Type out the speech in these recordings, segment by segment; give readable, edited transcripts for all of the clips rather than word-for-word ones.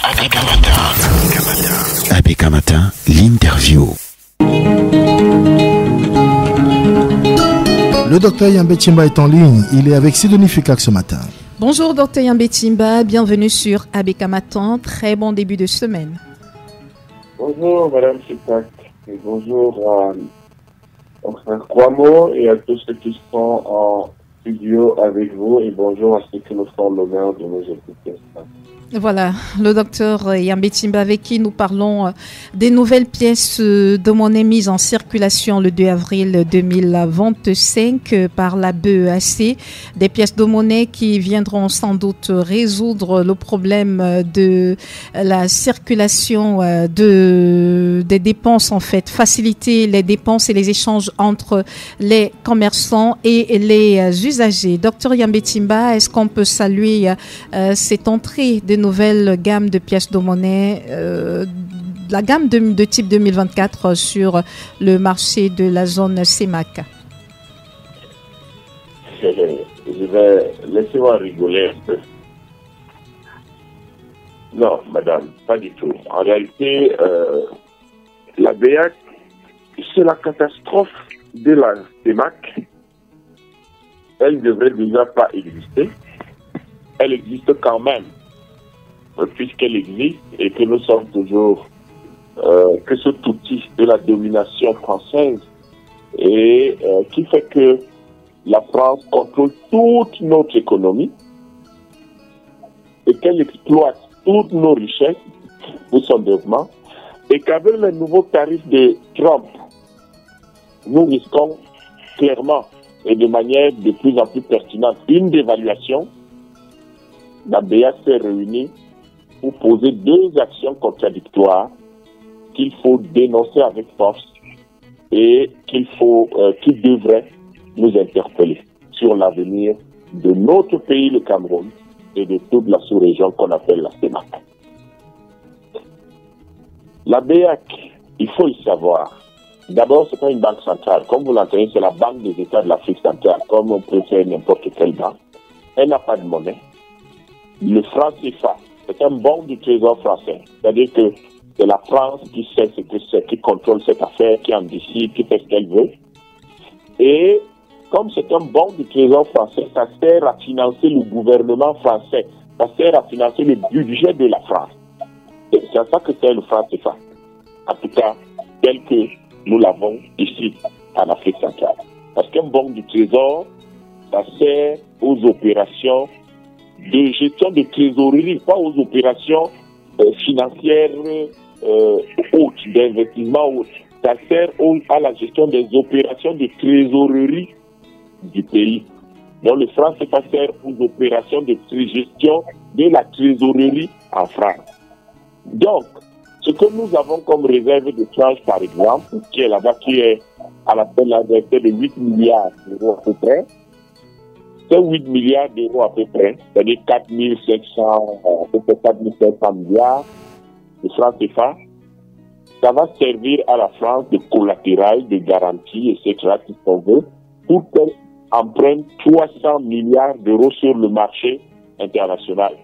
ABK Matin, l'interview. Le docteur Yambé Timba est en ligne. Il est avec Sidonie Fikak ce matin. Bonjour docteur Yambé Timba, bienvenue sur ABK Matin. Très bon début de semaine. Bonjour madame Fikak et bonjour à frère Kwamo et à tous ceux qui sont en studio avec vous et bonjour à ceux qui nous font l'honneur de nous écouter. Voilà, le docteur Yambé Timba avec qui nous parlons des nouvelles pièces de monnaie mises en circulation le 2 avril 2025 par la BEAC. Des pièces de monnaie qui viendront sans doute résoudre le problème de la circulation des dépenses en fait, faciliter les dépenses et les échanges entre les commerçants et les usagers. Docteur Yambé Timba, est-ce qu'on peut saluer cette entrée de nouvelle gamme de pièces de monnaie, la gamme de type 2024 sur le marché de la zone CEMAC? Laissez-moi rigoler un peu. Non, madame, pas du tout. En réalité, la BEAC, c'est la catastrophe de la CEMAC. Elle ne devrait déjà pas exister. Elle existe quand même. Puisqu'elle existe et que nous sommes toujours que cet outil de la domination française et qui fait que la France contrôle toute notre économie et qu'elle exploite toutes nos richesses pour son développement et qu'avec les nouveaux tarifs de Trump, nous risquons clairement et de manière de plus en plus pertinente une dévaluation. La BEAC s'est réunie pour poser deux actions contradictoires qu'il faut dénoncer avec force et qui devraient nous interpeller sur l'avenir de notre pays, le Cameroun, et de toute la sous-région qu'on appelle la CEMAC. La BEAC, il faut y savoir, d'abord, c'est pas une banque centrale. Comme vous l'entendez, c'est la Banque des États de l'Afrique centrale, comme on peut faire n'importe quelle banque. Elle n'a pas de monnaie. Le franc CFA, c'est un bon du trésor français. C'est-à-dire que c'est la France qui sait ce que c'est, qui contrôle cette affaire, qui en décide, qui fait ce qu'elle veut. Et comme c'est un bon du trésor français, ça sert à financer le gouvernement français. Ça sert à financer le budget de la France. Et c'est à ça que c'est le franc CFA. En tout cas, tel que nous l'avons ici, en Afrique centrale. Parce qu'un bon du trésor, ça sert aux opérations de gestion de trésorerie, pas aux opérations financières hautes, d'investissement hautes. Ça sert à la gestion des opérations de trésorerie du pays. Donc le franc CFA sert aux opérations de gestion de la trésorerie en France. Donc, ce que nous avons comme réserve de change, par exemple, qui est là-bas, qui est à la fin de la de 8 milliards d'euros à peu près, c'est 8 milliards d'euros à peu près, c'est-à-dire 4 500 milliards de francs CFA. Ça va servir à la France de collatéral, de garantie, etc., si on veut, pour qu'elle emprunte 300 milliards d'euros sur le marché international.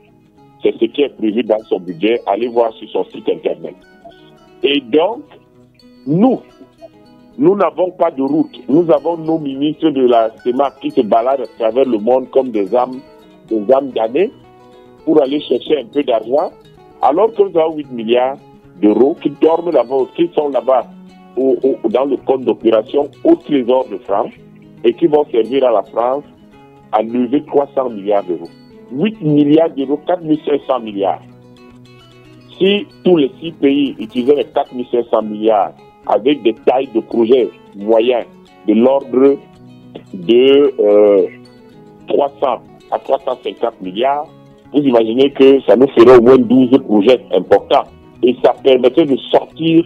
C'est ce qui est prévu dans son budget. Allez voir sur son site internet. Et donc, nous n'avons pas de route. Nous avons nos ministres de la CEMAC qui se baladent à travers le monde comme des âmes damnées pour aller chercher un peu d'argent, alors que nous avons 8 milliards d'euros qui dorment là-bas, qui sont là-bas dans le compte d'opération au Trésor de France et qui vont servir à la France à lever 300 milliards d'euros. 8 milliards d'euros, 4 500 milliards. Si tous les 6 pays utilisaient les 4 500 milliards avec des tailles de projets moyens de l'ordre de 300 à 350 milliards, vous imaginez que ça nous ferait au moins 12 projets importants et ça permettrait de sortir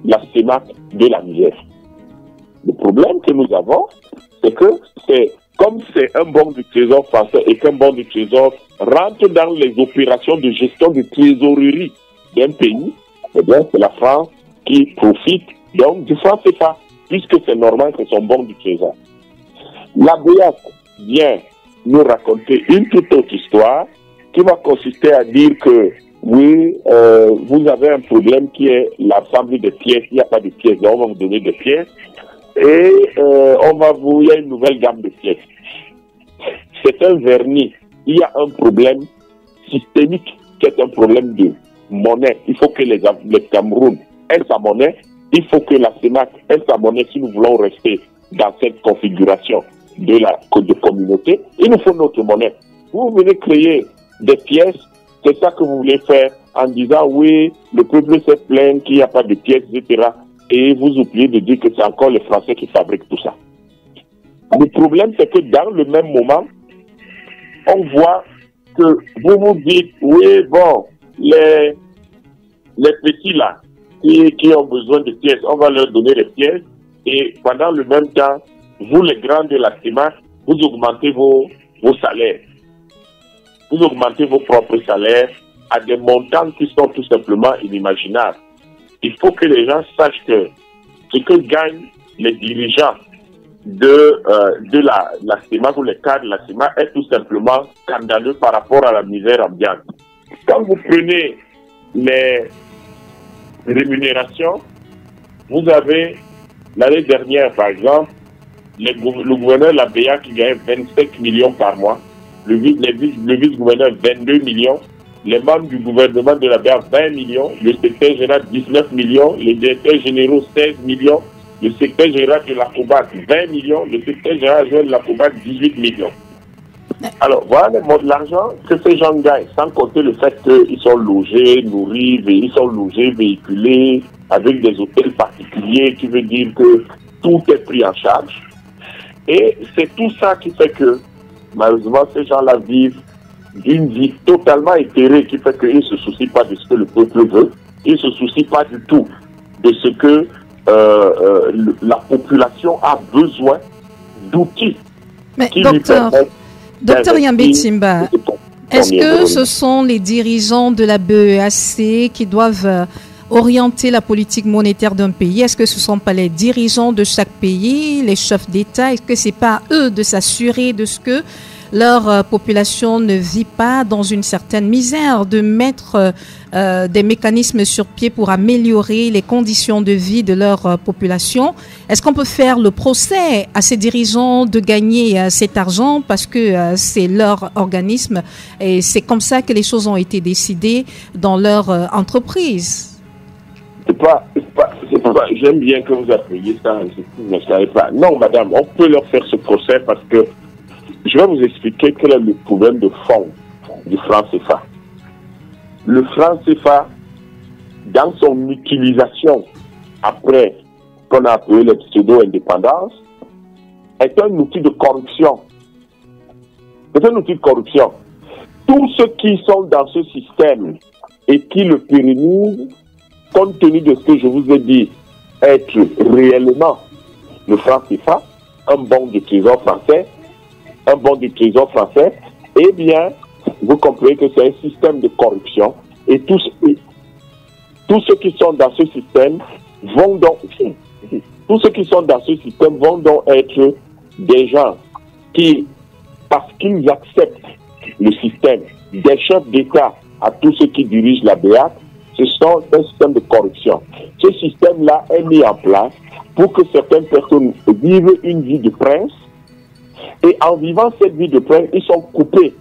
la CEMAC de la misère. Le problème que nous avons, c'est que comme c'est un bon du trésor français et qu'un bon du trésor rentre dans les opérations de gestion de trésorerie d'un pays, eh bien c'est la France qui profite donc du franc CFA, puisque c'est normal que son bon du trésor. La BEAC vient nous raconter une toute autre histoire qui va consister à dire que oui, vous avez un problème qui est l'ensemble des pièces, il n'y a pas de pièces, donc on va vous donner des pièces, et il y a une nouvelle gamme de pièces. C'est un vernis. Il y a un problème systémique qui est un problème de monnaie. Il faut que les Cameroun aient sa monnaie. Il faut que la CEMAC ait sa monnaie si nous voulons rester dans cette configuration de communauté. Il nous faut notre monnaie. Vous venez créer des pièces, c'est ça que vous voulez faire en disant oui, le peuple s'est plaint qu'il n'y a pas de pièces, etc. Et vous oubliez de dire que c'est encore les Français qui fabriquent tout ça. Le problème, c'est que dans le même moment, on voit que vous vous dites, oui, bon, les petits là, qui ont besoin de pièces, on va leur donner des pièces, et pendant le même temps, vous les grands de la CEMAC, vous augmentez vos salaires. Vous augmentez vos propres salaires à des montants qui sont tout simplement inimaginables. Il faut que les gens sachent que ce que gagnent les dirigeants de la CEMAC ou les cadres de la CEMAC est tout simplement scandaleux par rapport à la misère ambiante. Quand vous prenez les rémunérations, vous avez l'année dernière par exemple, le gouverneur de la BA qui gagnait 25 millions par mois, le vice-gouverneur 22 millions, les membres du gouvernement de la BA 20 millions, le secrétaire général 19 millions, les directeurs généraux 16 millions, le secrétaire général de la COBAC 20 millions, le secrétaire général de la COBAC 18 millions. Alors, voilà l'argent que ces gens gagnent, sans compter le fait qu'ils sont logés, nourris, ils sont logés, véhiculés, avec des hôtels particuliers, qui veut dire que tout est pris en charge. Et c'est tout ça qui fait que, malheureusement, ces gens-là vivent d'une vie totalement éthérée, qui fait qu'ils ne se soucient pas de ce que le peuple veut, ils ne se soucient pas du tout de ce que la population a besoin d'outils. Mais Docteur Yambé-Timba, est-ce que ce sont les dirigeants de la BEAC qui doivent orienter la politique monétaire d'un pays? Est-ce que ce ne sont pas les dirigeants de chaque pays, les chefs d'État? Est-ce que ce n'est pas à eux de s'assurer de ce que leur population ne vit pas dans une certaine misère, de mettre des mécanismes sur pied pour améliorer les conditions de vie de leur population? Est-ce qu'on peut faire le procès à ces dirigeants de gagner cet argent parce que c'est leur organisme et c'est comme ça que les choses ont été décidées dans leur entreprise? J'aime bien que vous appeliez ça, je ne savais pas. Non, madame, on peut leur faire ce procès parce que je vais vous expliquer quel est le problème de fond du franc CFA. Le franc CFA, dans son utilisation après qu'on a appelé la pseudo-indépendance, est un outil de corruption. C'est un outil de corruption. Tous ceux qui sont dans ce système et qui le pérennisent, compte tenu de ce que je vous ai dit, être réellement le franc CFA, un bon du trésor français, eh bien, vous comprenez que c'est un système de corruption et tous ceux qui sont dans ce système vont donc être des gens qui, parce qu'ils acceptent le système des chefs d'État à tous ceux qui dirigent la BEAC, ce sont un système de corruption. Ce système-là est mis en place pour que certaines personnes vivent une vie de prince. Et en vivant cette vie de prince, ils sont coupés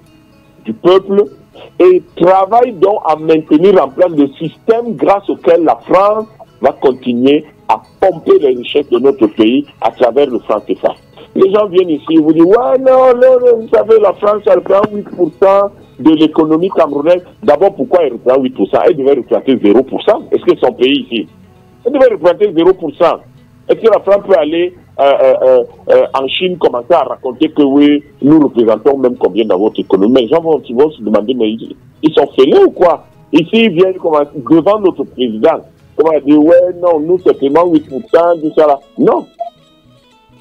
du peuple et travaillent donc à maintenir en place le système grâce auquel la France va continuer à pomper les richesses de notre pays à travers le franc CFA. Les gens viennent ici et vous disent « Ouais, non, vous savez, la France, elle prend 8% de l'économie camerounaise. » D'abord, pourquoi elle reprend 8%? Elle devait représenter 0%. Est-ce que son pays ici? Elle devait représenter 0%. Est-ce que la France peut aller en Chine commencer à raconter que oui, nous représentons même combien dans votre économie? Mais les gens vont se demander, mais ils sont fêlés ou quoi? Ici, ils viennent devant notre président. Comment dire, ouais, non, nous, c'est vraiment 8%, tout ça là. Non.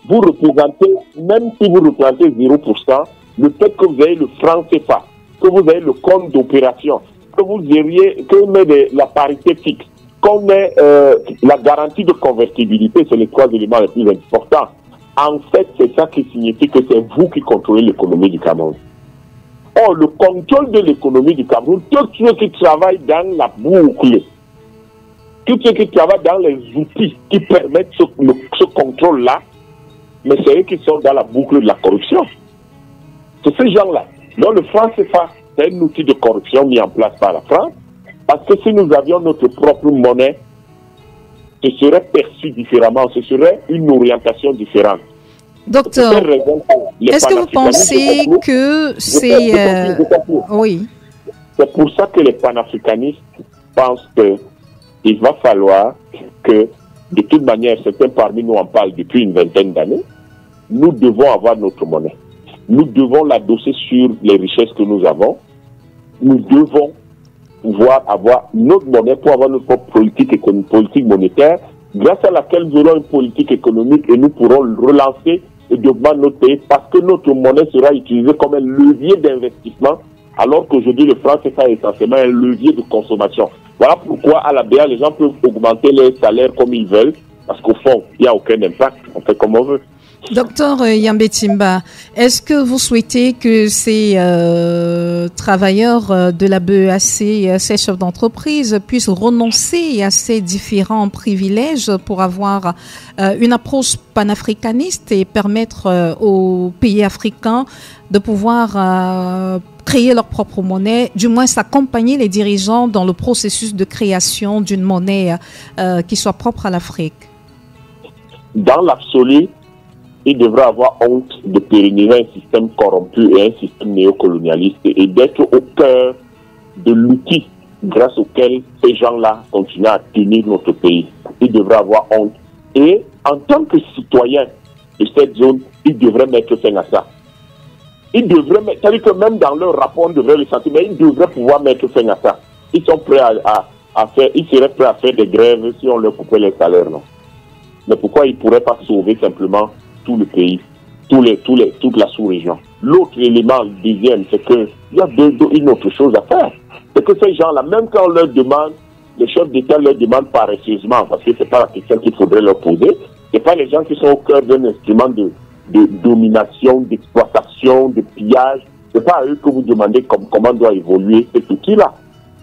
Vous représentez, même si vous représentez 0%, le fait que vous avez le franc CFA, que vous avez le compte d'opération, que vous ayez, que vous mettez la parité fixe, qu'on ait la garantie de convertibilité, c'est les trois éléments les plus importants. En fait, c'est ça qui signifie que c'est vous qui contrôlez l'économie du Cameroun. Or, le contrôle de l'économie du Cameroun, tous ceux qui travaillent dans la boucle, tous ceux qui travaillent dans les outils qui permettent ce contrôle-là, mais c'est eux qui sont dans la boucle de la corruption. C'est ces gens-là. Donc le franc CFA, c'est un outil de corruption mis en place par la France, parce que si nous avions notre propre monnaie, ce serait perçu différemment, ce serait une orientation différente. Docteur, est-ce que vous pensez que c'est... Oui. C'est pour ça que les panafricanistes pensent qu'il va falloir que, de toute manière, certains parmi nous en parlent depuis une vingtaine d'années, nous devons avoir notre monnaie. Nous devons l'adosser sur les richesses que nous avons. Nous devons pouvoir avoir notre monnaie pour avoir notre propre politique monétaire, grâce à laquelle nous aurons une politique économique et nous pourrons relancer et développer notre pays parce que notre monnaie sera utilisée comme un levier d'investissement, alors qu'aujourd'hui le franc CFA est essentiellement un levier de consommation. Voilà pourquoi à la BA, les gens peuvent augmenter les salaires comme ils veulent, parce qu'au fond, il n'y a aucun impact, on fait comme on veut. Docteur Yambé Timba, est-ce que vous souhaitez que ces travailleurs de la BEAC, ces chefs d'entreprise, puissent renoncer à ces différents privilèges pour avoir une approche panafricaniste et permettre aux pays africains de pouvoir créer leur propre monnaie, du moins s'accompagner les dirigeants dans le processus de création d'une monnaie qui soit propre à l'Afrique? Dans l'absolu, il devrait avoir honte de pérenniser un système corrompu et un système néocolonialiste et d'être au cœur de l'outil grâce auquel ces gens-là continuent à tenir notre pays. Il devrait avoir honte. Et en tant que citoyen de cette zone, il devrait mettre fin à ça. Ils devraient mettre, c'est-à-dire que même dans leur rapport, on devrait le sentir, mais ils devraient pouvoir mettre fin à ça. Ils sont prêts à faire, ils seraient prêts à faire des grèves si on leur coupait les salaires, non? Mais pourquoi ils ne pourraient pas sauver simplement tout le pays, toute la sous-région? L'autre élément, le deuxième, c'est qu'il y a une autre chose à faire. C'est que ces gens-là, même quand on leur demande, les chefs d'État leur demandent paresseusement, parce que ce n'est pas la question qu'il faudrait leur poser, ce n'est pas les gens qui sont au cœur d'un instrument de domination, d'exploitation, de pillage. Ce n'est pas à eux que vous demandez comment doit évoluer cet outil-là.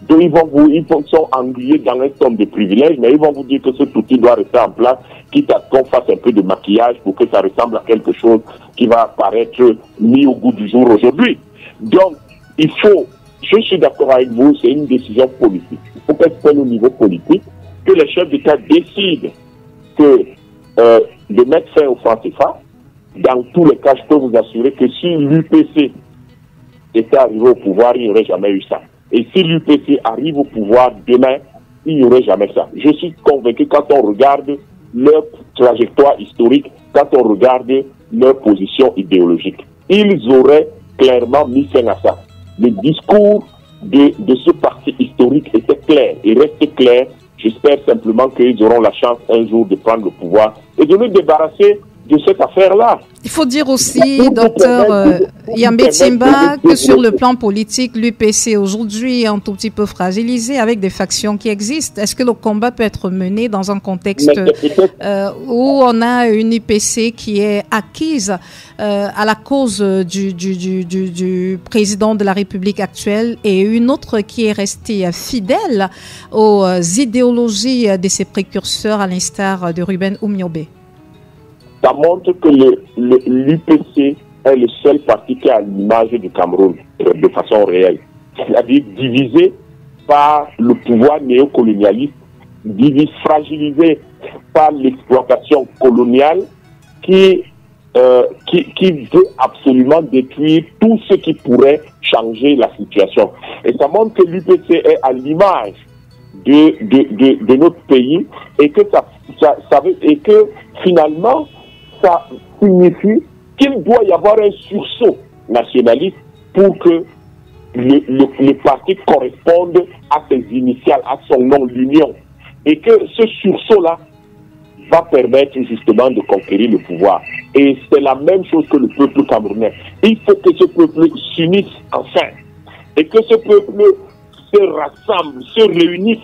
Donc ils sont englués dans un somme de privilèges, mais ils vont vous dire que cet outil doit rester en place, quitte à qu'on fasse un peu de maquillage pour que ça ressemble à quelque chose qui va apparaître mis au goût du jour aujourd'hui. Donc, je suis d'accord avec vous, c'est une décision politique. Il faut qu'elle soit au niveau politique, que les chefs d'État décident de mettre fin au franc CFA. Dans tous les cas, je peux vous assurer que si l'UPC était arrivé au pouvoir, il n'y aurait jamais eu ça. Et si l'UPC arrive au pouvoir demain, il n'y aurait jamais ça. Je suis convaincu quand on regarde leur trajectoire historique, quand on regarde leur position idéologique. Ils auraient clairement mis fin à ça. Le discours de ce parti historique était clair et reste clair. J'espère simplement qu'ils auront la chance un jour de prendre le pouvoir et de nous débarrasser de cette affaire-là. Il faut dire aussi, docteur Yambé Timba, que sur le plan politique, l'UPC aujourd'hui est un tout petit peu fragilisé avec des factions qui existent. Est-ce que le combat peut être mené dans un contexte où on a une UPC qui est acquise à la cause du président de la République actuelle et une autre qui est restée fidèle aux idéologies de ses précurseurs à l'instar de Ruben Oumiobe? Ça montre que l'UPC est le seul parti qui a l'image du Cameroun de façon réelle. C'est-à-dire divisé par le pouvoir néocolonialiste, fragilisé par l'exploitation coloniale qui veut absolument détruire tout ce qui pourrait changer la situation. Et ça montre que l'UPC est à l'image de notre pays et que et que finalement ça signifie qu'il doit y avoir un sursaut nationaliste pour que le parti corresponde à ses initiales, à son nom, l'Union. Et que ce sursaut-là va permettre justement de conquérir le pouvoir. Et c'est la même chose que le peuple camerounais. Il faut que ce peuple s'unisse enfin. Et que ce peuple se rassemble, se réunisse.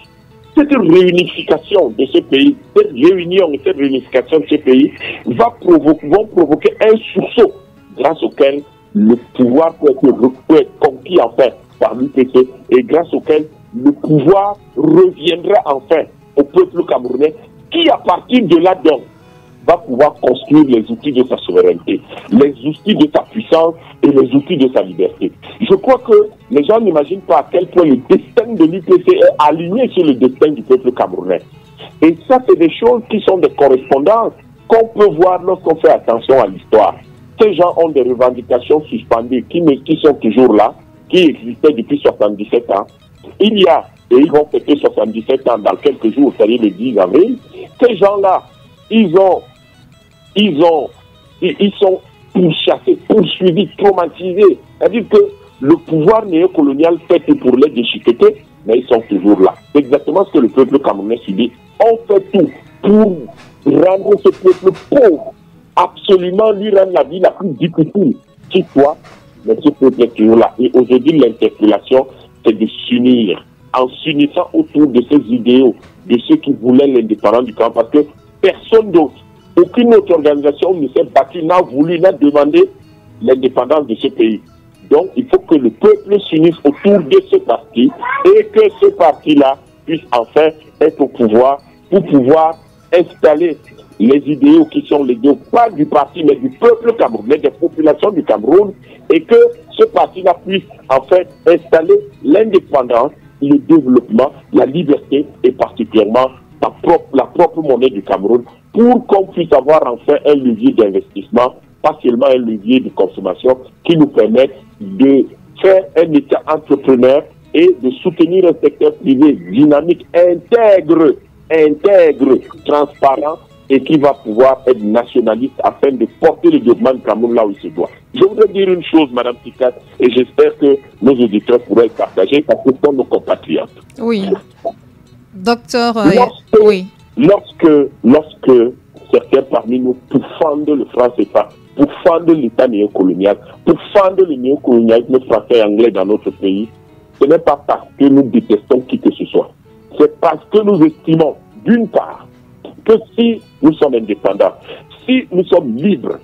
Cette réunification de ce pays, cette réunion et cette réunification de ce pays vont provoquer un sursaut grâce auquel le pouvoir peut être conquis enfin par l'UPC et grâce auquel le pouvoir reviendra enfin au peuple camerounais qui, à partir de là donc, va pouvoir construire les outils de sa souveraineté, les outils de sa puissance et les outils de sa liberté. Je crois que les gens n'imaginent pas à quel point le destin de l'UPC est aligné sur le destin du peuple camerounais. Et ça, c'est des choses qui sont des correspondances qu'on peut voir lorsqu'on fait attention à l'histoire. Ces gens ont des revendications suspendues qui sont toujours là, qui existaient depuis 77 ans. Il y a, et ils vont fêter 77 ans dans quelques jours, c'est-à-dire le 10 avril, ces gens-là, ils sont pourchassés, poursuivis, traumatisés. C'est-à-dire que le pouvoir néocolonial fait pour les déchiqueter, mais ils sont toujours là. C'est exactement ce que le peuple camerounais subit. On fait tout pour rendre ce peuple pauvre, absolument lui rendre la vie la plus difficile qui soit, mais ce peuple est toujours là. Et aujourd'hui, l'interpellation, c'est de s'unir, en s'unissant autour de ces idéaux, de ceux qui voulaient l'indépendance du camp, parce que personne d'autre, aucune autre organisation ne s'est battue, n'a voulu, n'a demandé l'indépendance de ce pays. Donc, il faut que le peuple s'unisse autour de ce parti et que ce parti-là puisse enfin être au pouvoir pour pouvoir installer les idéaux qui sont les idéaux, pas du parti, mais du peuple camerounais, des populations du Cameroun, et que ce parti-là puisse enfin installer l'indépendance, le développement, la liberté et particulièrement la propre monnaie du Cameroun, pour qu'on puisse avoir enfin un levier d'investissement, pas seulement un levier de consommation, qui nous permette de faire un État entrepreneur et de soutenir un secteur privé dynamique, intègre, transparent, et qui va pouvoir être nationaliste afin de porter le développement du Cameroun là où il se doit. Je voudrais dire une chose, Madame Tikat, et j'espère que nos auditeurs pourraient le partager, parce que ce sont nos compatriotes. Oui. Docteur, lorsque certains parmi nous, pour fendre le franc CFA, pour fendre l'État néocolonial, pour fendre le néocolonialisme français et anglais dans notre pays, ce n'est pas parce que nous détestons qui que ce soit. C'est parce que nous estimons, d'une part, que si nous sommes indépendants, si nous sommes libres,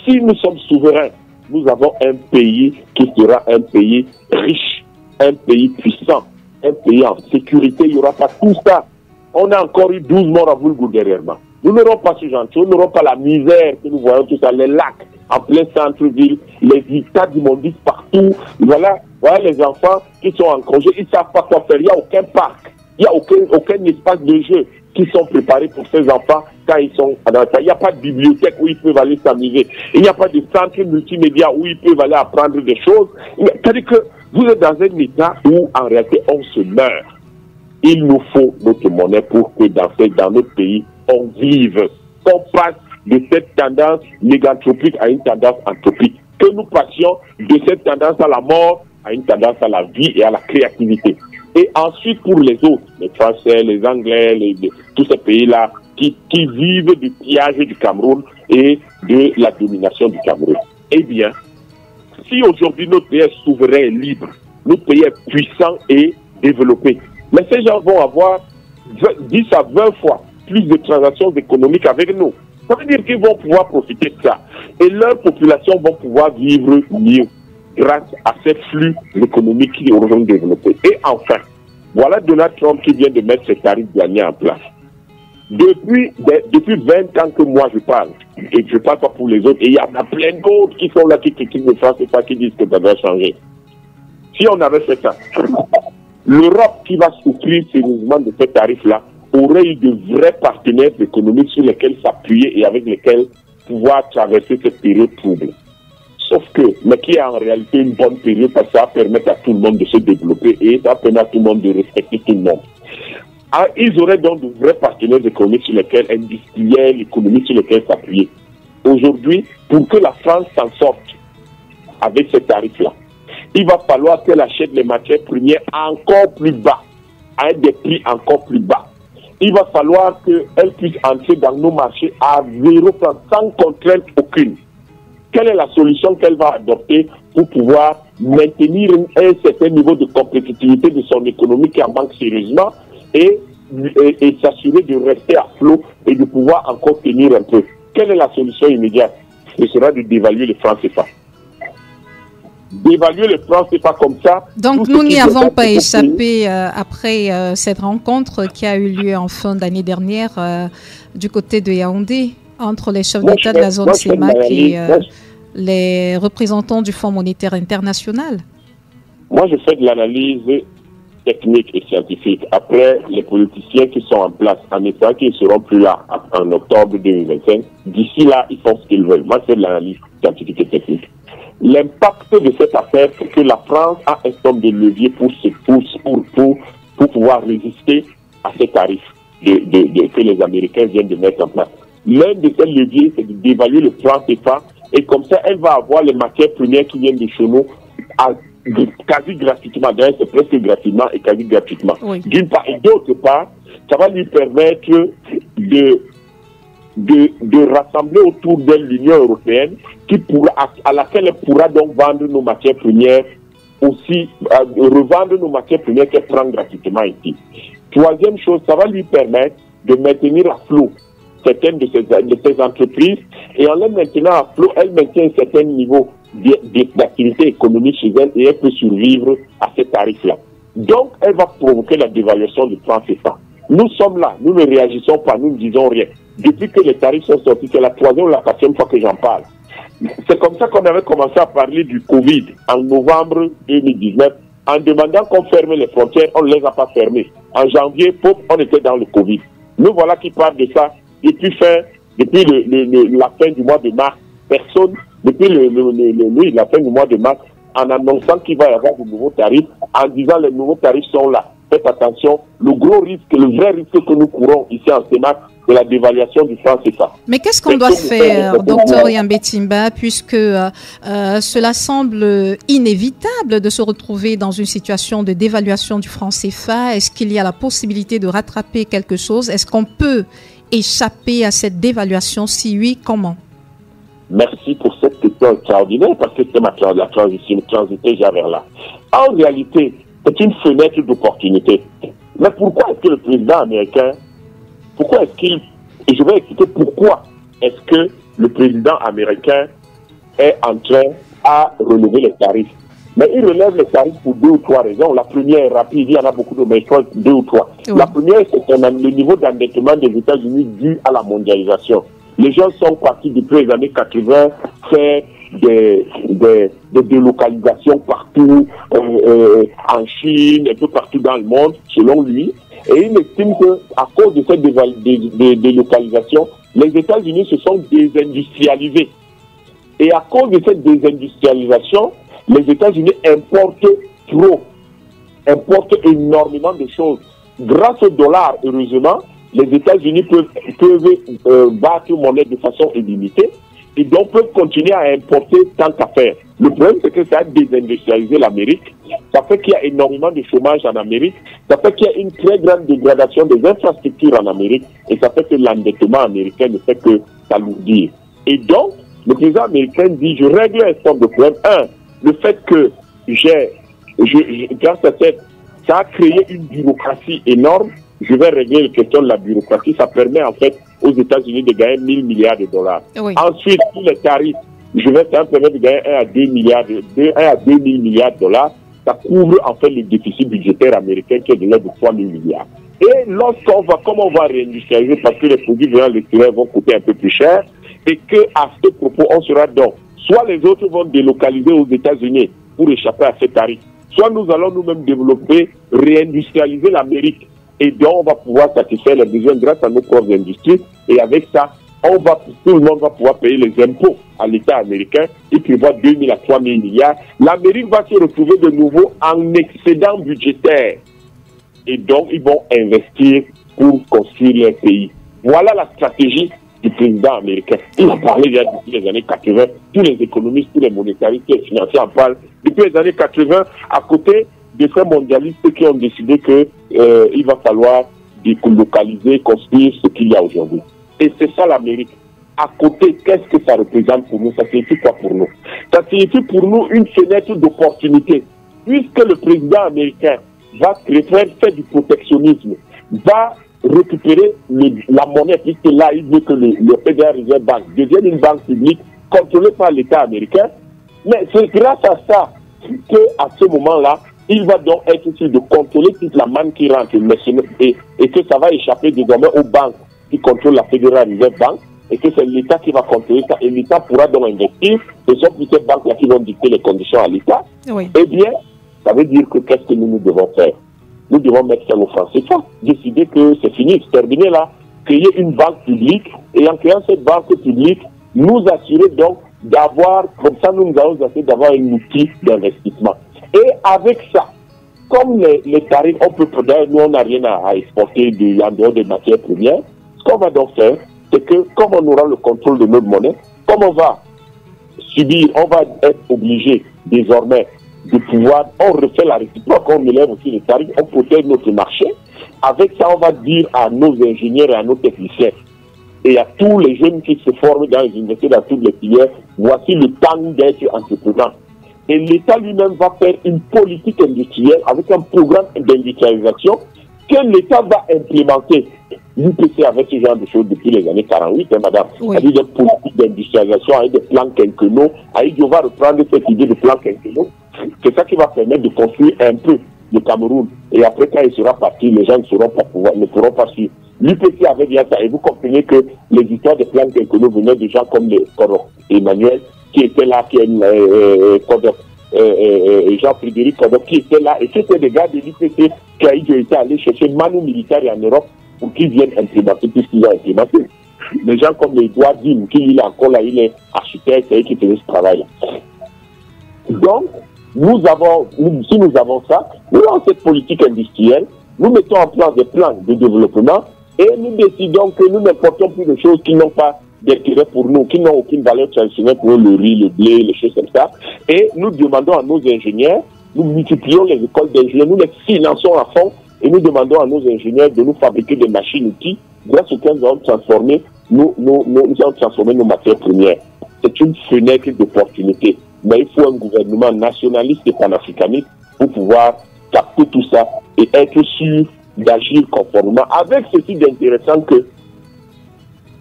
si nous sommes souverains, nous avons un pays qui sera un pays riche, un pays puissant, un pays en sécurité. Il n'y aura pas tout ça. On a encore eu 12 morts à Boulgour derrière moi. Nous n'aurons pas ce genre de choses, nous n'aurons pas la misère que nous voyons tout ça, les lacs en plein centre-ville, les états d'immondices partout. Voilà les enfants qui sont en congé, ils ne savent pas quoi faire. Il n'y a aucun parc, il n'y a aucun espace de jeu qui sont préparés pour ces enfants quand ils sont dans ça. Il n'y a pas de bibliothèque où ils peuvent aller s'amuser. Il n'y a pas de centre multimédia où ils peuvent aller apprendre des choses. C'est-à-dire que vous êtes dans un état où, en réalité, on se meurt. Il nous faut notre monnaie pour que dans notre pays, on vive. Qu'on passe de cette tendance mégantropique à une tendance anthropique. Que nous passions de cette tendance à la mort à une tendance à la vie et à la créativité. Et ensuite, pour les autres, les Français, les Anglais, tous ces pays-là qui vivent du pillage du Cameroun et de la domination du Cameroun. Eh bien, si aujourd'hui notre pays est souverain et libre, notre pays est puissant et développé, mais ces gens vont avoir 10 à 20 fois plus de transactions économiques avec nous. Ça veut dire qu'ils vont pouvoir profiter de ça. Et leurs populations vont pouvoir vivre mieux grâce à ces flux économiques qui auront développé. Et enfin, voilà Donald Trump qui vient de mettre ses tarifs douaniers en place. Depuis 20 ans que moi je parle, et je ne parle pas pour les autres, et il y en a plein d'autres qui sont là, qui critiquent le France et pas qui disent que ça doit changer. Si on avait fait ça, l'Europe qui va souffrir sérieusement de ces tarifs-là aurait eu de vrais partenaires économiques sur lesquels s'appuyer et avec lesquels pouvoir traverser cette période trouble. Sauf que, mais qui est en réalité une bonne période parce que ça va permettre à tout le monde de se développer et ça va permettre à tout le monde de respecter tout le monde. Alors, ils auraient donc de vrais partenaires économiques sur lesquels, industriels, économiques sur lesquels s'appuyer. Aujourd'hui, pour que la France s'en sorte avec ces tarifs-là, il va falloir qu'elle achète les matières premières encore plus bas, à des prix encore plus bas. Il va falloir qu'elle puisse entrer dans nos marchés à 0 francs, sans contrainte aucune. Quelle est la solution qu'elle va adopter pour pouvoir maintenir un certain niveau de compétitivité de son économie qui en manque sérieusement et s'assurer de rester à flot et de pouvoir encore tenir un peu? Quelle est la solution immédiate? Ce sera de dévaluer le franc CFA. d'évaluer le franc CFA comme ça. Donc nous n'y avons pas échappé après cette rencontre qui a eu lieu en fin d'année dernière du côté de Yaoundé entre les chefs d'État de la zone CEMAC et les représentants du Fonds monétaire international. Moi, je fais de l'analyse technique et scientifique. Après, les politiciens qui sont en place, en espérant qu'ils ne seront plus là en octobre 2025, d'ici là, ils font ce qu'ils veulent. Moi, je fais de l'analyse scientifique et technique. L'impact de cette affaire, c'est que la France a un somme de levier pour pouvoir résister à ces tarifs que les Américains viennent de mettre en place. L'un de ces leviers, c'est d'évaluer le franc CFA, et comme ça, elle va avoir les matières premières qui viennent de chez nous quasi gratuitement. D'ailleurs, c'est presque gratuitement et quasi gratuitement. Oui. D'une part, et d'autre part, ça va lui permettre de rassembler autour d'elle l'Union européenne à laquelle elle pourra donc vendre nos matières premières aussi, revendre nos matières premières qu'elle prend gratuitement ici. Troisième chose, ça va lui permettre de maintenir à flot certaines de ces entreprises, et en les maintenant à flot, elle maintient un certain niveau d'activité économique chez elle et elle peut survivre à ces tarifs-là. Donc, elle va provoquer la dévaluation du franc CFA. Nous sommes là, nous ne réagissons pas, nous ne disons rien. Depuis que les tarifs sont sortis, c'est la troisième ou la quatrième fois que j'en parle. C'est comme ça qu'on avait commencé à parler du Covid en novembre 2019. En demandant qu'on ferme les frontières, on ne les a pas fermées. En janvier, on était dans le Covid. Nous voilà qui parlent de ça depuis la fin du mois de mars. Personne, depuis la fin du mois de mars, en annonçant qu'il va y avoir de nouveaux tarifs, en disant les nouveaux tarifs sont là. Faites attention, le vrai risque que nous courons ici en CEMAC, c'est la dévaluation du franc CFA. Mais qu'est-ce qu'on doit faire, Dr Yambé-Timba, puisque cela semble inévitable de se retrouver dans une situation de dévaluation du franc CFA? Est-ce qu'il y a la possibilité de rattraper quelque chose? Est-ce qu'on peut échapper à cette dévaluation? Si oui, comment? Merci pour cette question extraordinaire, parce que c'est la transition transité vers là. En réalité, c'est une fenêtre d'opportunité. Mais pourquoi est-ce que le président américain, et je vais expliquer pourquoi est-ce que le président américain est en train à relever les tarifs. Mais il relève les tarifs pour 2 ou 3 raisons. La première est rapide, il y en a beaucoup de, mais je crois 2 ou 3. Oui. La première, c'est le niveau d'endettement des États-Unis dû à la mondialisation. Les gens sont partis depuis les années 80 faire des délocalisations partout, en Chine, un peu partout dans le monde, selon lui. Et il estime qu'à cause de cette délocalisation, les États-Unis se sont désindustrialisés. Et à cause de cette désindustrialisation, les États-Unis importent énormément de choses. Grâce au dollar, heureusement, les États-Unis peuvent battre monnaie de façon illimitée et donc peuvent continuer à importer tant qu'à faire. Le problème, c'est que ça a désindustrialisé l'Amérique. Ça fait qu'il y a énormément de chômage en Amérique. Ça fait qu'il y a une très grande dégradation des infrastructures en Amérique. Et ça fait que l'endettement américain ne fait que s'alourdir. Et donc, le président américain dit, je règle un certain de problèmes. Le fait que grâce à ça a créé une bureaucratie énorme. Je vais régler la question de la bureaucratie. Ça permet en fait aux États-Unis de gagner 1 000 milliards de dollars. Oui. Ensuite, tous les tarifs, ça permet de gagner 1 à 2 000 milliards de dollars. Ça couvre en fait le déficit budgétaire américain qui est de l'ordre de 3 000 milliards. Et comme on va réindustrialiser parce que les produits venant de l'extérieur vont coûter un peu plus cher, et qu'à ce propos, on sera donc, soit les autres vont délocaliser aux États-Unis pour échapper à ces tarifs, soit nous allons nous-mêmes développer, réindustrialiser l'Amérique. Et donc, on va pouvoir satisfaire les besoins grâce à nos propres industries. Et avec ça, tout le monde va pouvoir payer les impôts à l'État américain. Il prévoit 2 000 à 3 000 milliards. L'Amérique va se retrouver de nouveau en excédent budgétaire. Et donc, ils vont investir pour construire leur pays. Voilà la stratégie du président américain. Il a parlé déjà depuis les années 80. Tous les économistes, tous les monétaristes, les financiers en parlent. Depuis les années 80, à côté de ces mondialistes qui ont décidé qu'il va falloir délocaliser, construire ce qu'il y a aujourd'hui. Et c'est ça l'Amérique. À côté, qu'est-ce que ça représente pour nous? Ça signifie quoi pour nous? Ça signifie pour nous une fenêtre d'opportunité. Puisque le président américain va faire du protectionnisme, va récupérer la monnaie, puisque là, il veut que le Federal Reserve Bank devienne une banque publique contrôlée par l'État américain. Mais c'est grâce à ça qu'à ce moment-là, il va donc être sûr de contrôler toute la manne qui rentre et que ça va échapper désormais aux banques qui contrôlent la Federal Reserve Bank et que c'est l'État qui va contrôler ça et l'État pourra donc investir. Ce sont plus ces banques-là qui vont dicter les conditions à l'État. Oui. Eh bien, ça veut dire que qu'est-ce que nous devons faire? Nous devons mettre ça au franc CFA, décider que c'est fini, c'est terminé là, créer une banque publique et en créant cette banque publique, nous assurer donc d'avoir, comme ça nous allons assurer d'avoir un outil d'investissement. Et avec ça, comme les tarifs, on peut d'ailleurs, nous on n'a rien à exporter en dehors des matières premières, ce qu'on va donc faire, c'est que comme on aura le contrôle de notre monnaie, comme on va être obligé désormais de pouvoir, on refait la réciproque, on élève aussi les tarifs, on protège notre marché. Avec ça, on va dire à nos ingénieurs et à nos techniciens et à tous les jeunes qui se forment dans les universités, dans toutes les filières, voici le temps d'être entreprenant. Et l'État lui-même va faire une politique industrielle avec un programme d'industrialisation que l'État va implémenter. L'UPC avec ce genre de choses depuis les années 48, madame. Oui. Avec des politiques d'industrialisation, avec des plans quinquennaux. On va reprendre cette idée de plan quinquennaux. C'est ça qui va permettre de construire un peu le Cameroun. Et après, quand il sera parti, les gens ne pourront pas suivre. L'UPC avait bien ça. Et vous comprenez que les histoires des plans quinquennaux venaient de gens comme Emmanuel, qui était là, Jean-Frédéric Kodok, qui était là. Et c'était des gars de l'UPC qui ont été allés chercher Manu militaire en Europe pour qu'ils viennent implémenter tout ce qu'ils ont implémenté. Des gens comme Edouard Dim, qui il est encore là, il est architecte, c'est lui qui faisait ce travail-là. Donc, si nous avons ça, nous avons cette politique industrielle, nous mettons en place des plans de développement et nous décidons que nous n'importons plus de choses qui n'ont pas d'intérêt pour nous, qui n'ont aucune valeur traditionnelle pour nous, le riz, le blé, les choses comme ça. Et nous demandons à nos ingénieurs, nous multiplions les écoles d'ingénieurs, nous les finançons à fond et nous demandons à nos ingénieurs de nous fabriquer des machines-outils grâce auxquelles nous allons transformer nos matières premières. C'est une fenêtre d'opportunité. Mais il faut un gouvernement nationaliste et panafricaniste pour pouvoir capter tout ça et être sûr d'agir conformément. Avec ceci d'intéressant que,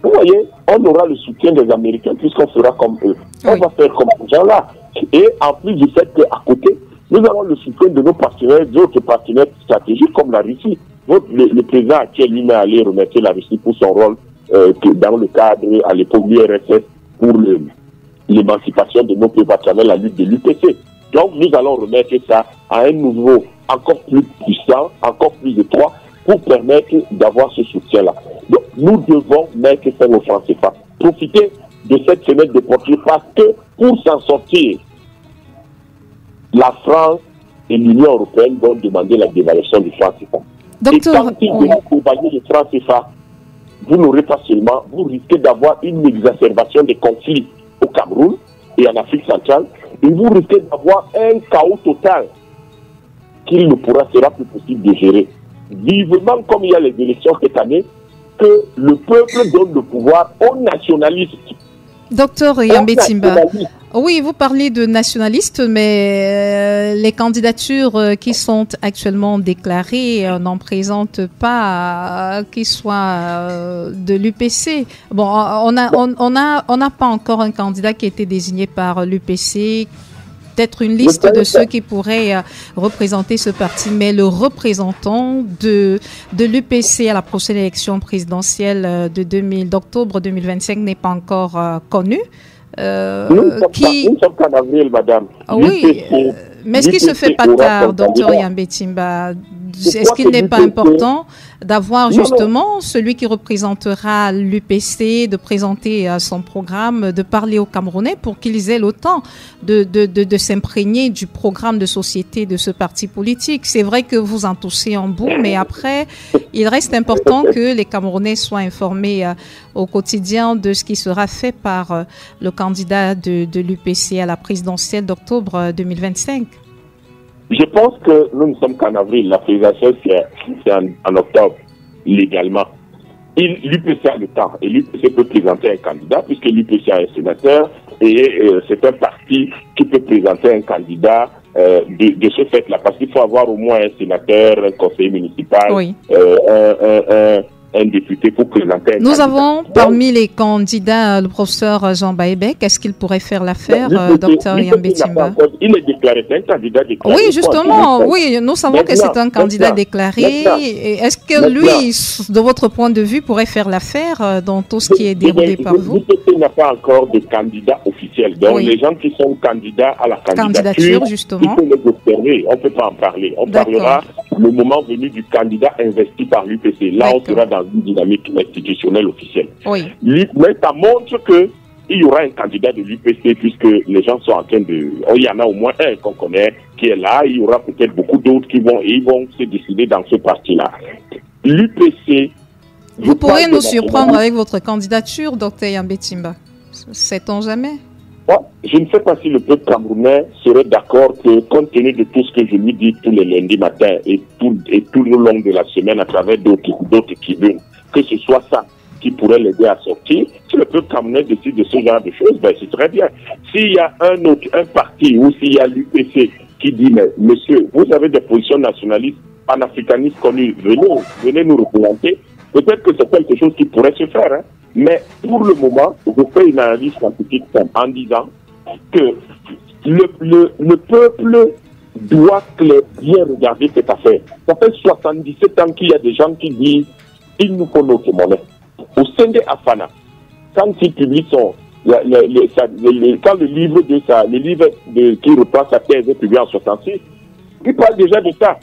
vous voyez, on aura le soutien des Américains puisqu'on fera comme eux. On va faire comme ces gens-là. Et en plus du fait qu'à côté, nous avons le soutien de nos partenaires, d'autres partenaires stratégiques comme la Russie. Le président actuel lui-même allé remercier la Russie pour son rôle dans le cadre, à l'époque du RSS, pour l'émancipation de nos peuples à travers la lutte de l'UPC. Donc nous allons remettre ça à un niveau encore plus puissant, encore plus étroit, pour permettre d'avoir ce soutien-là. Donc nous devons mettre ça au franc CFA. Profiter de cette fenêtre de portée parce que pour s'en sortir, la France et l'Union européenne vont demander la dévaluation du franc CFA. Docteur, et quand ils vont accompagner le franc CFA, vous n'aurez pas seulement, vous risquez d'avoir une exacerbation des conflits au Cameroun et en Afrique centrale, et vous risquez d'avoir un chaos total qu'il ne sera plus possible de gérer. Vivement comme il y a les élections cette année, que le peuple donne le pouvoir aux nationalistes. Docteur Yambé Timba, oui, vous parlez de nationalistes, mais les candidatures qui sont actuellement déclarées n'en présentent pas qui soient de l'UPC. Bon, on n'a pas encore un candidat qui a été désigné par l'UPC. Peut-être une liste de ceux qui pourraient représenter ce parti, mais le représentant de l'UPC à la prochaine élection présidentielle d'octobre 2025 n'est pas encore connu. Nous sommes qu'en avril, madame. Oui, mais est-ce qu'il ne se fait pas tard, docteur Yambé Timba? Est-ce qu'il n'est pas important d'avoir justement celui qui représentera l'UPC, de présenter son programme, de parler aux Camerounais pour qu'ils aient le temps de s'imprégner du programme de société de ce parti politique? C'est vrai que vous en touchez en bout, mais après, il reste important que les Camerounais soient informés au quotidien de ce qui sera fait par le candidat de l'UPC à la présidentielle d'octobre 2025. Je pense que nous ne sommes qu'en avril. La présidentielle, c'est en octobre, légalement. L'UPC a le temps. Et l'UPC peut présenter un candidat, puisque l'UPC a un sénateur. Et c'est un parti qui peut présenter un candidat de ce fait-là. Parce qu'il faut avoir au moins un sénateur, un conseiller municipal, oui. un député pour présenter un Nous candidat. avons parmi les candidats le professeur Jean Baïbek. Est-ce qu'il pourrait faire l'affaire, docteur Yambetimba? Il est déclaré, c'est un candidat déclaré. Oui, justement, oui, nous savons que c'est un candidat déclaré. Est-ce que lui, de votre point de vue, pourrait faire l'affaire dans tout ce qui est déroulé par vous? L'UPC n'a pas encore de candidat officiel. Donc, les gens qui sont candidats à la candidature, justement, il faut les observer. On ne peut pas en parler. On parlera le moment venu du candidat investi par l'UPC. Là, on sera dans une dynamique institutionnelle officielle. Oui. Mais ça montre qu'il y aura un candidat de l'UPC puisque les gens sont en train de... Oh, il y en a au moins un qu'on connaît qui est là. Il y aura peut-être beaucoup d'autres qui vont se décider dans ce parti-là. L'UPC... Vous pourrez nous surprendre avec votre candidature, docteur Yambetimba. Sait-on jamais? Je ne sais pas si le peuple camerounais serait d'accord que, compte tenu de tout ce que je lui dis tous les lundis matins et tout le long de la semaine à travers d'autres tribunes, que ce soit ça qui pourrait l'aider à sortir. Si le peuple camerounais décide de ce genre de choses, ben c'est très bien. S'il y a un parti ou s'il y a l'UPC qui dit, mais monsieur, vous avez des positions nationalistes, panafricanistes connues, venez nous représenter, peut-être que c'est quelque chose qui pourrait se faire, hein. Mais pour le moment, je fais une analyse scientifique en disant que le peuple doit bien regarder cette affaire. Ça fait 77 ans qu'il y a des gens qui disent il nous faut notre monnaie. Au sein de Afana, quand il publie quand le livre qui reprend sa thèse est publié en 66, il parle déjà de ça.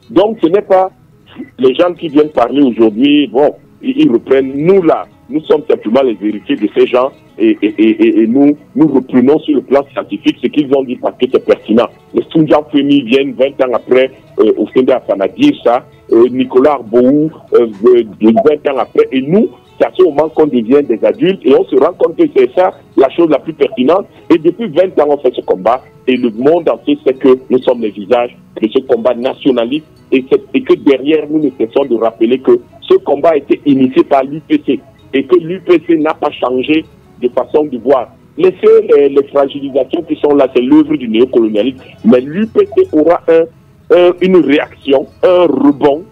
Donc ce n'est pas les gens qui viennent parler aujourd'hui, bon, ils reprennent nous là. Nous sommes simplement les héritiers de ces gens et nous reprenons sur le plan scientifique ce qu'ils ont dit parce que c'est pertinent. Les Sunjan Femi viennent 20 ans après au sein d'Afana dire ça, Nicolas Arboou 20 ans après, et nous, c'est à ce moment qu'on devient des adultes et on se rend compte que c'est ça la chose la plus pertinente. Et depuis 20 ans, on fait ce combat et le monde entier sait que nous sommes les visages de ce combat nationaliste et que derrière nous cessons de rappeler que ce combat a été initié par l'UPC. Et que l'UPC n'a pas changé de façon de voir. Laissez les fragilisations qui sont là, c'est l'œuvre du néocolonialisme. Mais l'UPC aura une réaction, un rebond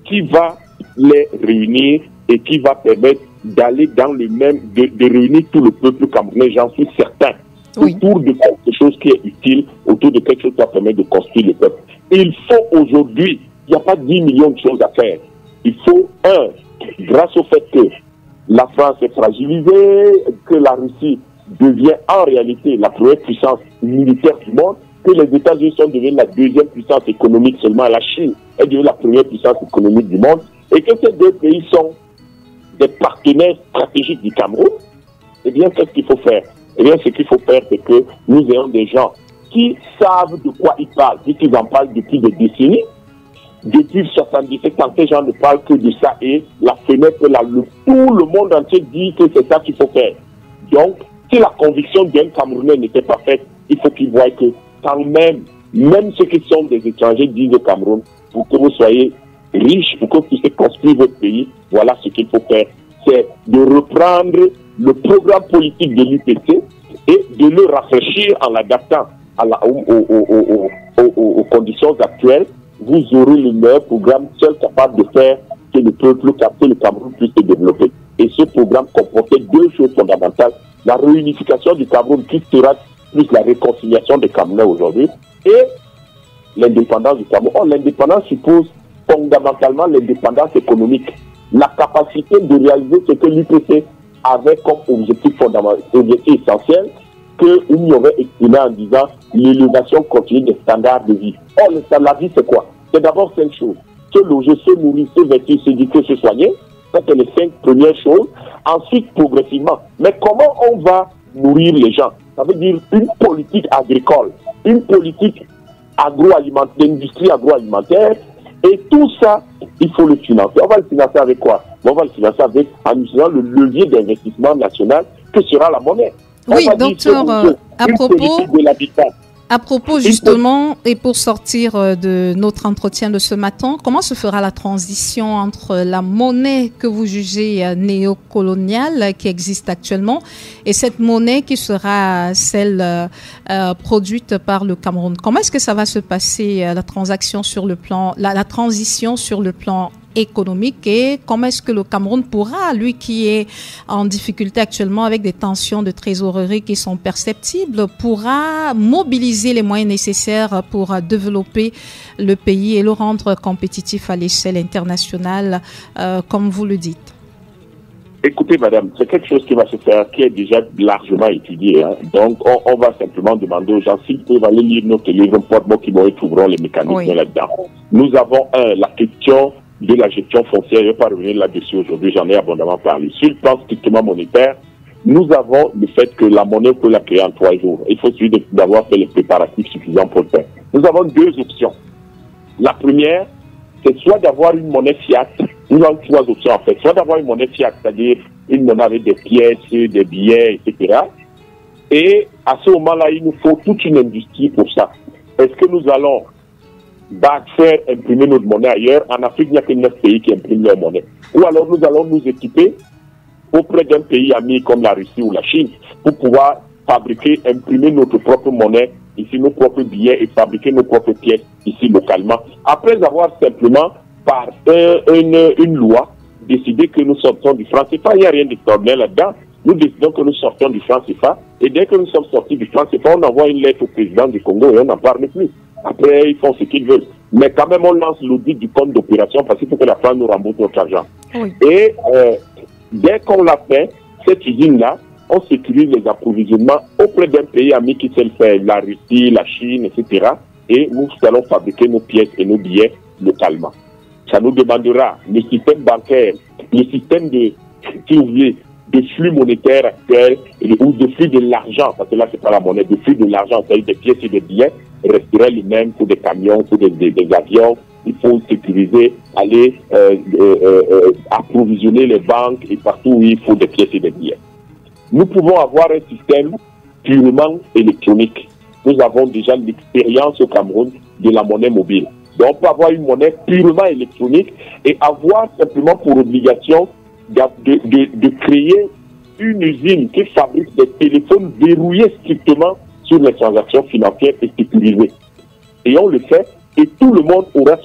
qui va les réunir et qui va permettre d'aller dans le même, de réunir tout le peuple camerounais, j'en suis certain, autour de quelque chose qui est utile, autour de quelque chose qui va permettre de construire le peuple. Il faut aujourd'hui, il n'y a pas 10 millions de choses à faire. Il faut, grâce au fait que la France est fragilisée, que la Russie devient en réalité la première puissance militaire du monde, que les États-Unis sont devenus la deuxième puissance économique, seulement la Chine est devenue la première puissance économique du monde, et que ces deux pays sont des partenaires stratégiques du Cameroun. Eh bien, qu'est-ce qu'il faut faire? Eh bien, ce qu'il faut faire, c'est que nous ayons des gens qui savent de quoi ils parlent, puisqu'ils en parlent depuis des décennies. Depuis 77 ans, ces gens ne parlent que de ça et la fenêtre, tout le monde entier dit que c'est ça qu'il faut faire. Donc, si la conviction d'un Camerounais n'était pas faite, il faut qu'il voie que quand même ceux qui sont des étrangers disent au Cameroun, pour que vous soyez riches, pour que vous puissiez construire votre pays, voilà ce qu'il faut faire. C'est de reprendre le programme politique de l'UPC et de le rafraîchir en l'adaptant aux conditions actuelles. Vous aurez le meilleur programme seul capable de faire que le peuple, que le Cameroun puisse se développer. Et ce programme comportait deux choses fondamentales. La réunification du Cameroun qui sera plus la réconciliation des Camerounais aujourd'hui et l'indépendance du Cameroun. Or, l'indépendance suppose fondamentalement l'indépendance économique. La capacité de réaliser ce que l'UPC avait comme objectif fondamental, objectif essentiel, qu'il y aurait exprimé en disant l'élévation continue des standards de vie. Or, le standard de vie, c'est quoi? C'est d'abord 5 choses. Se loger, se nourrir, se vêtir, s'éduquer, se soigner. Ça, c'est les 5 premières choses. Ensuite, progressivement. Mais comment on va nourrir les gens? Ça veut dire une politique agricole, une politique agroalimentaire, d'industrie agroalimentaire. Et tout ça, il faut le financer. On va le financer avec quoi? On va le financer en utilisant le levier d'investissement national que sera la monnaie. Oui, docteur, à propos justement, et pour sortir de notre entretien de ce matin, comment se fera la transition entre la monnaie que vous jugez néocoloniale qui existe actuellement et cette monnaie qui sera celle produite par le Cameroun? Comment est-ce que ça va se passer, la transition sur le plan économique et comment est-ce que le Cameroun pourra, lui qui est en difficulté actuellement avec des tensions de trésorerie qui sont perceptibles, pourra mobiliser les moyens nécessaires pour développer le pays et le rendre compétitif à l'échelle internationale, comme vous le dites? Écoutez, madame, c'est quelque chose qui va se faire, qui est déjà largement étudié. Hein. Donc, on va simplement demander aux gens s'ils peuvent aller lire notre livre Porte-Mont qui vont trouveront les mécanismes là-dedans. Nous avons, la question de la gestion foncière. Je ne vais pas revenir là-dessus aujourd'hui, j'en ai abondamment parlé. Sur le plan strictement monétaire, nous avons le fait que la monnaie peut la créer en 3 jours. Il faut suffire d'avoir fait les préparatifs suffisants pour le faire. Nous avons 2 options. La première, c'est soit d'avoir une monnaie fiat. Nous avons 3 options en fait. Soit d'avoir une monnaie fiat, c'est-à-dire une monnaie avec des pièces, des billets, etc. Et à ce moment-là, il nous faut toute une industrie pour ça. Est-ce que nous allons faire imprimer notre monnaie ailleurs? En Afrique, il n'y a que 9 pays qui impriment leur monnaie. Ou alors nous allons nous équiper auprès d'un pays ami comme la Russie ou la Chine pour pouvoir fabriquer, imprimer notre propre monnaie, ici nos propres billets et fabriquer nos propres pièces ici localement. Après avoir simplement, par une loi, décidé que nous sortons du franc CFA, il n'y a rien d'extraordinaire là-dedans. Nous décidons que nous sortons du franc CFA et dès que nous sommes sortis du franc CFA, on envoie une lettre au président du Congo et on n'en parle plus. Après, ils font ce qu'ils veulent. Mais quand même, on lance l'audit du compte d'opération parce qu'il faut que la France nous rembourse notre argent. Oui. Et dès qu'on l'a fait, cette usine-là, on sécurise les approvisionnements auprès d'un pays ami qui sait le faire, la Russie, la Chine, etc. Et nous allons fabriquer nos pièces et nos billets localement. Ça nous demandera le système bancaire, le système de flux monétaire actuel ou de flux de l'argent, parce que là c'est pas la monnaie, de flux de l'argent, c'est-à-dire des pièces et des billets, resterait les mêmes pour des camions, pour des avions. Il faut sécuriser, aller approvisionner les banques et partout où il faut des pièces et des billets. Nous pouvons avoir un système purement électronique. Nous avons déjà l'expérience au Cameroun de la monnaie mobile. Donc on peut avoir une monnaie purement électronique et avoir simplement pour obligation de créer une usine qui fabrique des téléphones verrouillés strictement sur les transactions financières et sécurisées. Et on le fait et tout le monde aura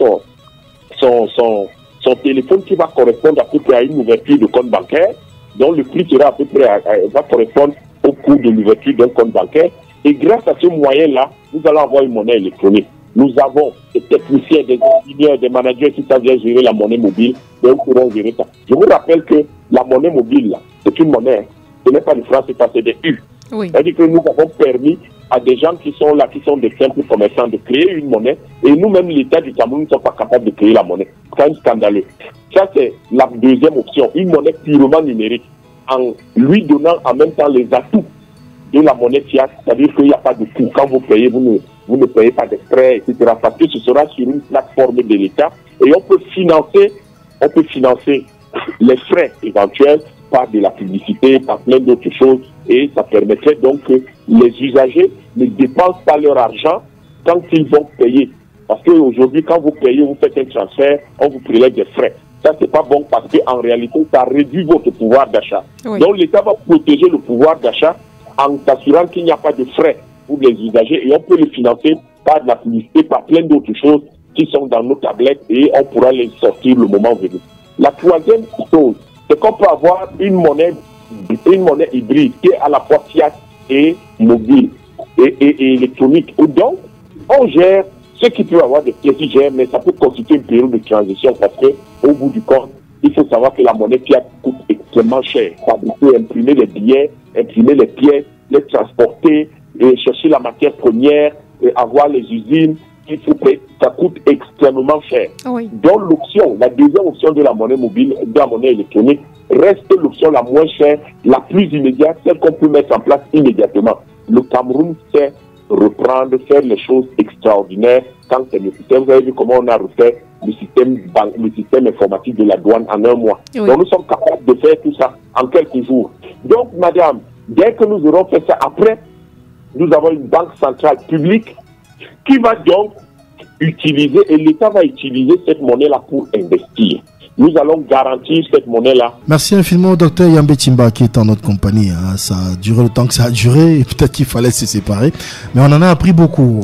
son téléphone qui va correspondre à peu près à une ouverture de compte bancaire, dont le prix sera à peu près va correspondre au coût de l'ouverture d'un compte bancaire. Et grâce à ce moyen-là, nous allons avoir une monnaie électronique. Nous avons des techniciens, des ingénieurs, des managers qui savent bien gérer la monnaie mobile, et nous pourrons gérer ça. Je vous rappelle que la monnaie mobile, là, c'est une monnaie, ce n'est pas du franc, c'est des U. Oui. C'est-à-dire que nous avons permis à des gens qui sont là, qui sont des simples commerçants, de créer une monnaie, et nous-mêmes, l'État du Cameroun, ne sommes pas capables de créer la monnaie. C'est scandaleux. Ça, c'est la deuxième option, une monnaie purement numérique, en lui donnant en même temps les atouts de la monnaie fiat, c'est-à-dire qu'il n'y a pas de coût. Quand vous payez, vous ne payez pas de frais, etc. Parce que ce sera sur une plateforme de l'État et on peut financer les frais éventuels par de la publicité, par plein d'autres choses et ça permettrait donc que les usagers ne dépensent pas leur argent quand ils vont payer. Parce qu'aujourd'hui, quand vous payez, vous faites un transfert, on vous prélève des frais. Ça, c'est pas bon parce qu'en réalité, ça réduit votre pouvoir d'achat. Oui. Donc, l'État va protéger le pouvoir d'achat en s'assurant qu'il n'y a pas de frais pour les usagers et on peut les financer par de la publicité, par plein d'autres choses qui sont dans nos tablettes et on pourra les sortir le moment venu. La troisième chose, c'est qu'on peut avoir une monnaie hybride qui est à la fois fiat et mobile et électronique. Donc, on gère ce qui peut avoir des pièces qui gèrent, mais ça peut constituer une période de transition parce qu'au bout du compte, il faut savoir que la monnaie fiat coûte extrêmement cher. Fabriquer, imprimer les billets, imprimer les pièces, les transporter, et chercher la matière première, et avoir les usines, il faut payer, ça coûte extrêmement cher. Oui. Donc l'option, la deuxième option de la monnaie mobile, de la monnaie électronique, reste l'option la moins chère, la plus immédiate, celle qu'on peut mettre en place immédiatement. Le Cameroun sait reprendre, faire les choses extraordinaires quand c'est nécessaire. Vous avez vu comment on a refait le système informatique de la douane en 1 mois. Oui. Donc nous sommes capables de faire tout ça en quelques jours. Donc madame, dès que nous aurons fait ça, après, nous avons une banque centrale publique qui va donc utiliser, et l'État va utiliser cette monnaie-là pour investir. Nous allons garantir cette monnaie-là. Merci infiniment au docteur Yambé Timba qui est en notre compagnie. Ça a duré le temps que ça a duré et peut-être qu'il fallait se séparer. Mais on en a appris beaucoup.